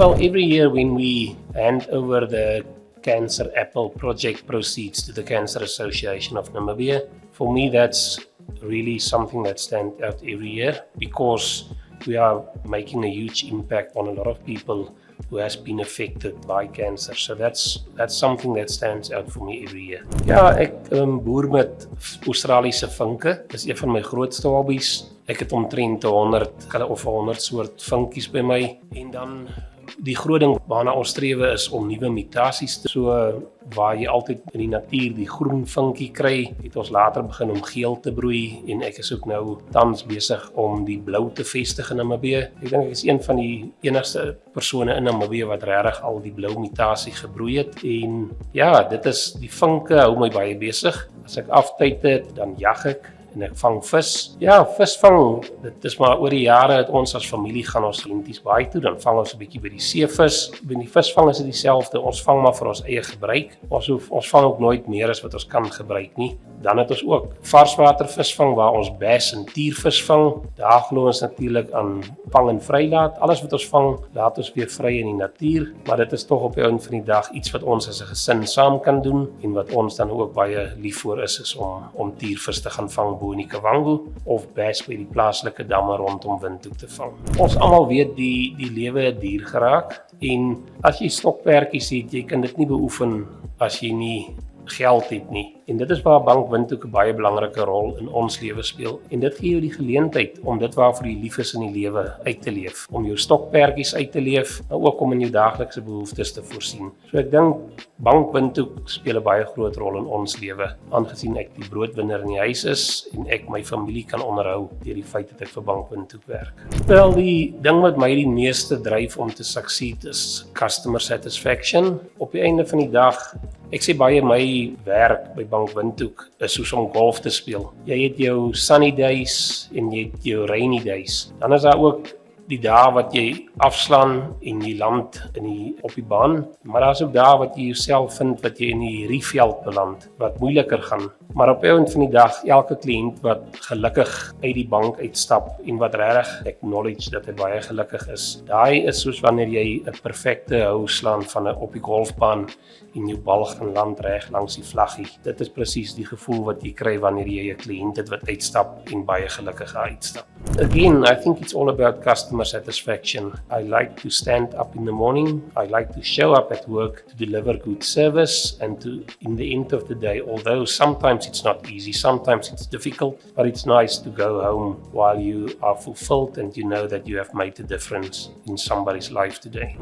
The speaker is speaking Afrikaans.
Well, every year when we hand over the Cancer Apple project proceeds to the Cancer Association of Namibia, for me that's really something that stands out every year because we are making a huge impact on a lot of people who has been affected by cancer. So that's something that stands out for me every year. Ja, ek boer met Australiese vinke. Dis een van my grootste hobbies. Ek het omtrent 100 soort vinkies by my en dan die groot ding waarna ons strewe is om nuwe mutasies te so waar jy altyd in die natuur die groen vinkie kry, het ons later begin om geel te broei en ek is ook nou tans besig om die blou te vestig in Namibië. Ek dink ek is een van die enigste persone in Namibië wat regtig al die blou mutasie gebroei het en ja, dit is die vinke hou my baie besig. As ek aftyd het, dan jag ek en ek vang vis. Ja, visvang, dit is maar oor die jare het ons as familie gaan ons lenties baie toe, dan vang ons 'n bietjie by die seevis. By die visvang is dit dieselfde, ons vang maar vir ons eie gebruik. Ons vang ook nooit meer as wat ons kan gebruik nie. Dan het ons ook varswater visvang waar ons bass en tiervis vang. Daar glo ons natuurlik aan vang en vrylaat. Alles wat ons vang, laat ons weer vry in die natuur, maar dit is tog op die einde van die dag iets wat ons as 'n gesin saam kan doen en wat ons dan ook baie lief voor is om tiervis te gaan vang bo in die Kavango of bass by die plaaslike damme rondom Windhoek te vang. Ons almal weet die lewe het duur geraak en as jy stokperdjies het, jy kan dit nie beoefen as jy nie geld het nie. En dit is waar Bank Windhoek 'n baie belangrike rol in ons lewe speel. En dit gee jou die geleentheid om dit waarvoor jy lief is in die lewe uit te leef. Om jou stokperdjies uit te leef, maar ook om in jou daaglikse behoeftes te voorsien. So ek dink Bank Windhoek speel 'n baie groot rol in ons lewe, aangesien ek die broodwinner in die huis is en ek my familie kan onderhou deur die feit dat ek vir Bank Windhoek werk. Wel, die ding wat my die meeste dryf om te succeed is customer satisfaction. Op die einde van die dag, ek sê baie my werk by Bank Windhoek is soos om golf te speel. Jy het jou sunny days en jy het jou rainy days. Dan is daar ook die dae wat jy afslaan en jy land op die baan, maar daar is ook dae wat jy jouself vind wat jy in die riefveld beland, wat moeiliker gaan. Maar op die einde van die dag, elke kliënt wat gelukkig uit die bank uitstap en wat regtig acknowledge dat hy baie gelukkig is, daai is soos wanneer jy 'n perfekte hou slaan van op die golfbaan en jou bal gaan land reg langs die vlaggie. Dit is presies die gevoel wat jy kry wanneer jy 'n kliënt het wat uitstap en baie gelukkig uitstap. Again, I think it's all about customer satisfaction. I like to stand up in the morning. I like to show up at work to deliver good service and to, in the end of the day, although sometimes it's not easy, sometimes it's difficult, but it's nice to go home while you are fulfilled and you know that you have made a difference in somebody's life today.